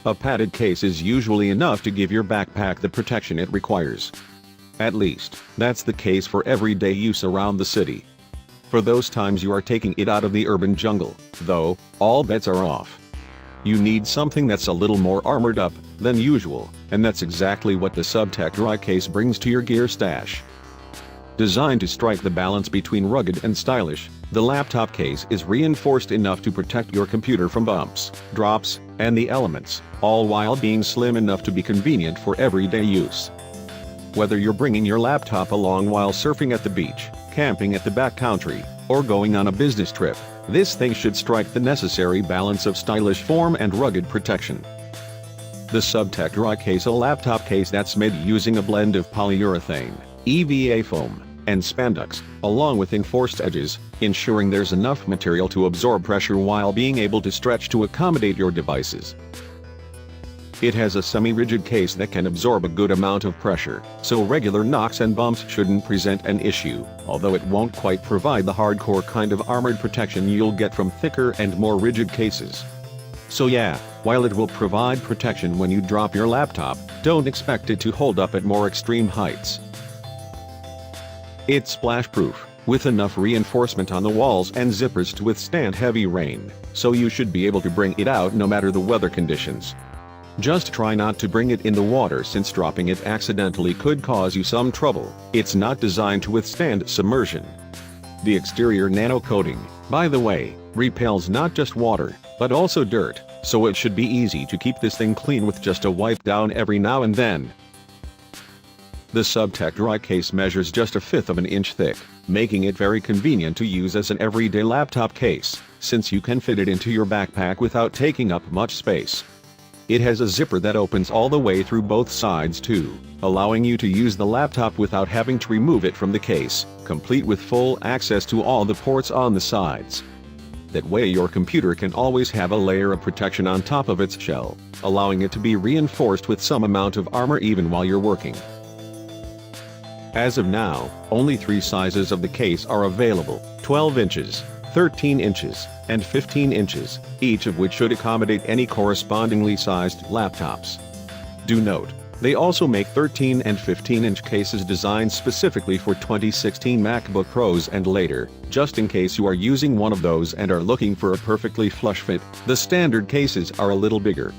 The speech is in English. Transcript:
A padded case is usually enough to give your backpack the protection it requires. At least, that's the case for everyday use around the city. For those times you are taking it out of the urban jungle, though, all bets are off. You need something that's a little more armored up than usual, and that's exactly what the Subtech Drycase brings to your gear stash. Designed to strike the balance between rugged and stylish, the laptop case is reinforced enough to protect your computer from bumps, drops, and the elements, all while being slim enough to be convenient for everyday use. Whether you're bringing your laptop along while surfing at the beach, camping at the backcountry, or going on a business trip, this thing should strike the necessary balance of stylish form and rugged protection. The Subtech Drycase, a laptop case that's made using a blend of polyurethane, EVA foam, and spandex, along with enforced edges, ensuring there's enough material to absorb pressure while being able to stretch to accommodate your devices. It has a semi-rigid case that can absorb a good amount of pressure, so regular knocks and bumps shouldn't present an issue, although it won't quite provide the hardcore kind of armored protection you'll get from thicker and more rigid cases. So yeah, while it will provide protection when you drop your laptop, don't expect it to hold up at more extreme heights. It's splash-proof, with enough reinforcement on the walls and zippers to withstand heavy rain, so you should be able to bring it out no matter the weather conditions. Just try not to bring it in the water, since dropping it accidentally could cause you some trouble. It's not designed to withstand submersion. The exterior nano coating, by the way, repels not just water, but also dirt, so it should be easy to keep this thing clean with just a wipe down every now and then. The Subtech Drycase measures just 1/5 of an inch thick, making it very convenient to use as an everyday laptop case, since you can fit it into your backpack without taking up much space. It has a zipper that opens all the way through both sides too, allowing you to use the laptop without having to remove it from the case, complete with full access to all the ports on the sides. That way your computer can always have a layer of protection on top of its shell, allowing it to be reinforced with some amount of armor even while you're working. As of now, only 3 sizes of the case are available: 12 inches, 13 inches, and 15 inches, each of which should accommodate any correspondingly sized laptops. Do note, they also make 13 and 15-inch cases designed specifically for 2016 MacBook Pros and later, just in case you are using one of those and are looking for a perfectly flush fit. The standard cases are a little bigger,